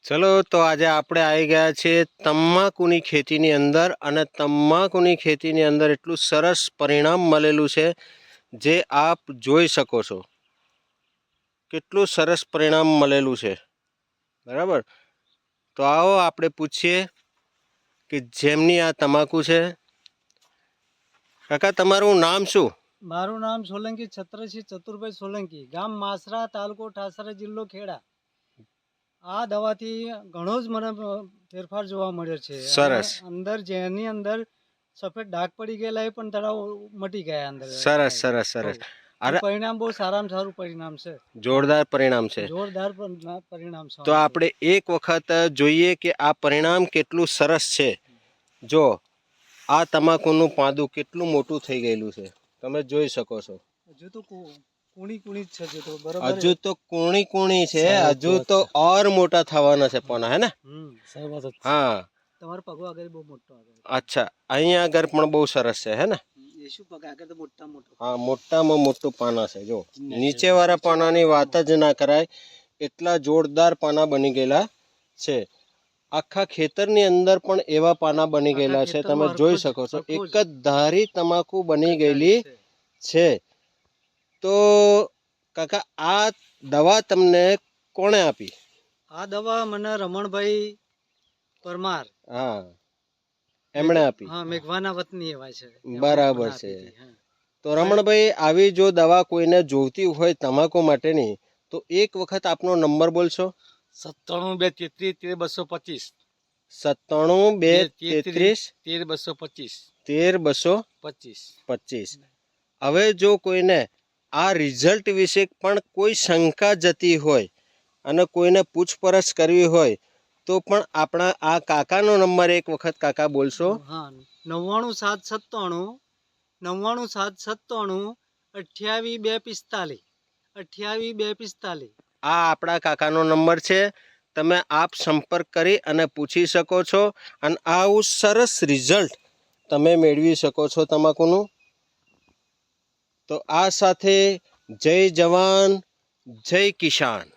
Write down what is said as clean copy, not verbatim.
ચલો તો આજે આપણે આવી ગયા છીએ તમાકુની ખેતીની અંદર, અને તમાકુની ખેતીની અંદર એટલું સરસ પરિણામ મળેલું છે જે આપ જોઈ શકો છો. કેટલું સરસ પરિણામ મળેલું છે, બરાબર. તો આવો આપણે પૂછીએ કે જેમની આ તમાકુ છે. કાકા, તમારું નામ શું? મારું નામ સોલંકી છત્રસિંહ ચતુરભાઈ સોલંકી, ગામ માસરા, તાલુકો ઠાસરા, જિલ્લો ખેડા. આ દવાથી ઘણો જ મને ફેરફાર જોવા મળ્યો છે. સરસ. અંદર જેની અંદર સફેદ ડાઘ પડી ગયેલા એ પણ તળાવ મટી ગયા અંદર. સરસ સરસ સરસ. અરે પરિણામ બહુ સારામાં સારું પરિણામ છે, જોરદાર પરિણામ છે. જોરદાર પરિણામ છે. તો આપણે એક વખત જોઈએ કે આ પરિણામ કેટલું સરસ છે. જો આ તમાકુનું પાંદું કેટલું મોટું થઈ ગયેલું છે, તમે જોઈ શકો છો. હજુ તો કુણી કુણી જ છે, હજુ તો બરાબર. હજુ તો કુણી કુણી છે, હજુ તો ઓર મોટા થવાના છે પોના, હે ને? હા. તમારો પગો આગળ બહુ મોટો આવે. અચ્છા, અહીંયા આગળ પણ બહુ સરસ છે, હે ને? એ શું પગ આગળ તો મોટા મોટો. હા, મોટામાં મોટું પાના છે. જો નીચે વાળા પાનાની વાત જ ના કરાય, એટલા જોરદાર પાના બની ગયેલા છે. આખા ખેતરની અંદર પણ એવા પાના બની ગયેલા છે, તમે જોઈ શકો છો. એક જ ધારી તમાકુ બની ગયેલી છે. તો કાકા, આ દવા તમને કોણે આપી? આ દવા મને રમણભાઈ પરમાર, હા, એમણે આપી. હા, મેઘવાના વતની એવા છે. બરાબર છે. તો રમણભાઈ, આવી જો દવા કોઈને જોઈતી હોય તમાકુ માટેની, તો એક વખત આપનો નંબર બોલશો. 97 233 233 13225. હવે જો કોઈને આ રિઝલ્ટ વિશે પણ કોઈ શંકા જતી હોય અને કોઈને પૂછપરછ કરવી હોય તો પણ આપણા આ કાકાનો નંબર એક વખત કાકા બોલશો. હા, 99797 99797 28245 28245. આ આપણા કાકાનો નંબર છે. તમે આપ સંપર્ક કરી અને પૂછી શકો છો, અને આવું સરસ રિઝલ્ટ તમે મેળવી શકો છો તમાકુનું. તો આ સાથે જય જવાન જય કિસાન.